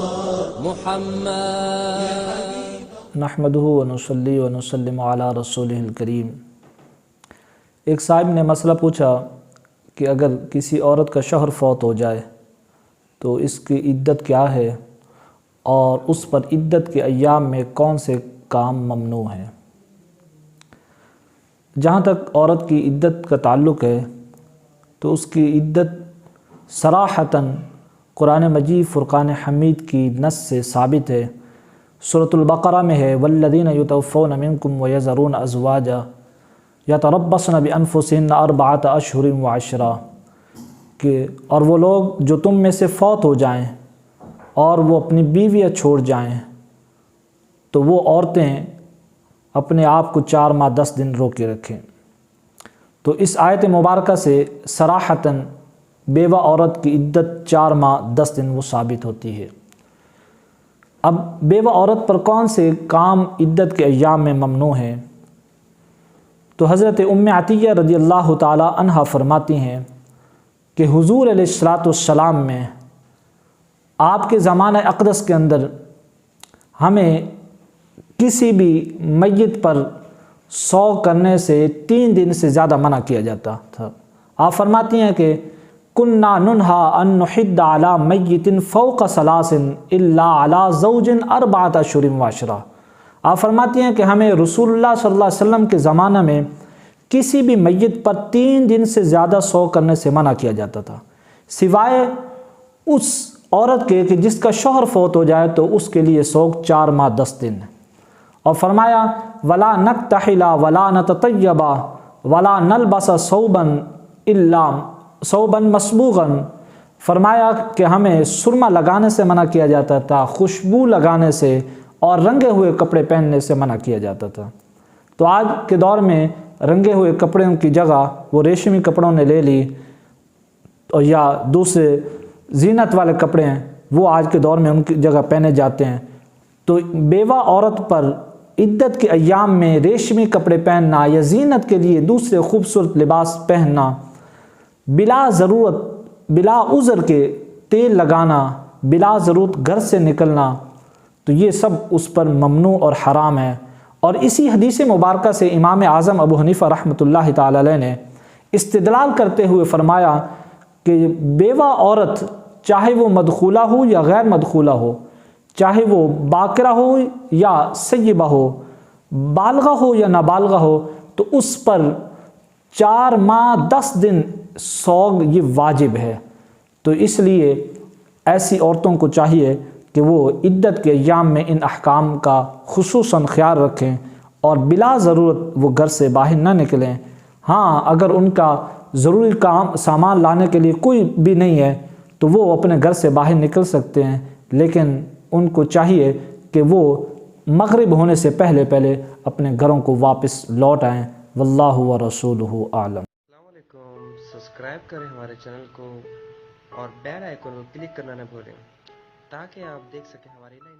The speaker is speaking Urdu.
محمد نحمدہ ونصلی ونسلم علی رسولہ الکریم۔ ایک صاحب نے مسئلہ پوچھا کہ اگر کسی عورت کا شوہر فوت ہو جائے تو اس کی عدت کیا ہے اور اس پر عدت کے ایام میں کون سے کام ممنوع ہیں۔ جہاں تک عورت کی عدت کا تعلق ہے تو اس کی عدت صراحتاً قرآن مجید فرقان حمید کی نص سے ثابت ہے۔ سورۃ البقرہ میں ہے والذین یتوفون منکم ویذرون ازواجا یتربصن بانفسہن اربعۃ اشہر وعشرا، کہ اور وہ لوگ جو تم میں سے فوت ہو جائیں اور وہ اپنی بیویاں چھوڑ جائیں تو وہ عورتیں اپنے آپ کو 4 ماہ 10 دن روکے رکھیں۔ تو اس آیت مبارکہ سے صراحتاً بیوہ عورت کی عدت 4 ماہ 10 دن وہ ثابت ہوتی ہے۔ اب بیوہ عورت پر کون سے کام عدت کے ایام میں ممنوع ہیں؟ تو حضرت ام عطیہ رضی اللہ تعالی عنہ فرماتی ہیں کہ حضور علیہ الصلاۃ والسلام میں آپ کے زمانہ اقدس کے اندر ہمیں کسی بھی میت پر سو کرنے سے 3 دن سے زیادہ منع کیا جاتا تھا۔ آپ فرماتی ہیں کہ کننا ننہا ان نحد علی میت فوق 3 الا علی زوج 4 اشہر وعشرا۔ آپ فرماتی ہیں کہ ہمیں رسول اللہ صلی اللہ علیہ وسلم کے زمانہ میں کسی بھی میت پر 3 دن سے زیادہ سو کرنے سے منع کیا جاتا تھا، سوائے اس عورت کے کہ جس کا شوہر فوت ہو جائے تو اس کے لیے سوگ 4 ماہ 10 دن۔ اور فرمایا ولا نکتحلا ولا نتطیبا ولا نلبس ثوبا الا ثوبا مسبوغا، فرمایا کہ ہمیں سرما لگانے سے منع کیا جاتا تھا، خوشبو لگانے سے اور رنگے ہوئے کپڑے پہننے سے منع کیا جاتا تھا۔ تو آج کے دور میں رنگے ہوئے کپڑوں کی جگہ وہ ریشمی کپڑوں نے لے لی، اور یا دوسرے زینت والے کپڑے ہیں وہ آج کے دور میں ان کی جگہ پہنے جاتے ہیں۔ تو بیوہ عورت پر عدت کے ایام میں ریشمی کپڑے پہننا یا زینت کے لیے دوسرے خوبصورت لباس پہننا، بلا ضرورت بلا عذر کے تیل لگانا، بلا ضرورت گھر سے نکلنا، تو یہ سب اس پر ممنوع اور حرام ہے۔ اور اسی حدیث مبارکہ سے امام اعظم ابو حنیفہ رحمۃ اللہ تعالی علیہ نے استدلال کرتے ہوئے فرمایا کہ بیوہ عورت چاہے وہ مدخولہ ہو یا غیر مدخولہ ہو، چاہے وہ باکرہ ہو یا سیبہ ہو، بالغہ ہو یا نابالغہ ہو، تو اس پر 4 ماہ 10 دن سوگ یہ واجب ہے۔ تو اس لیے ایسی عورتوں کو چاہیے کہ وہ عدت کے ایام میں ان احکام کا خصوصاً خیال رکھیں اور بلا ضرورت وہ گھر سے باہر نہ نکلیں۔ ہاں اگر ان کا ضروری سامان لانے کے لیے کوئی بھی نہیں ہے تو وہ اپنے گھر سے باہر نکل سکتے ہیں، لیکن ان کو چاہیے کہ وہ مغرب ہونے سے پہلے اپنے گھروں کو واپس لوٹ آئیں۔ واللہ ورسولہ اعلم۔ السلام علیکم، سبسکرائب کریں ہمارے چینل کو اور بیل آئیکن کو کلک کرنا نہ بھولیں تاکہ آپ دیکھ سکیں ہماری نئی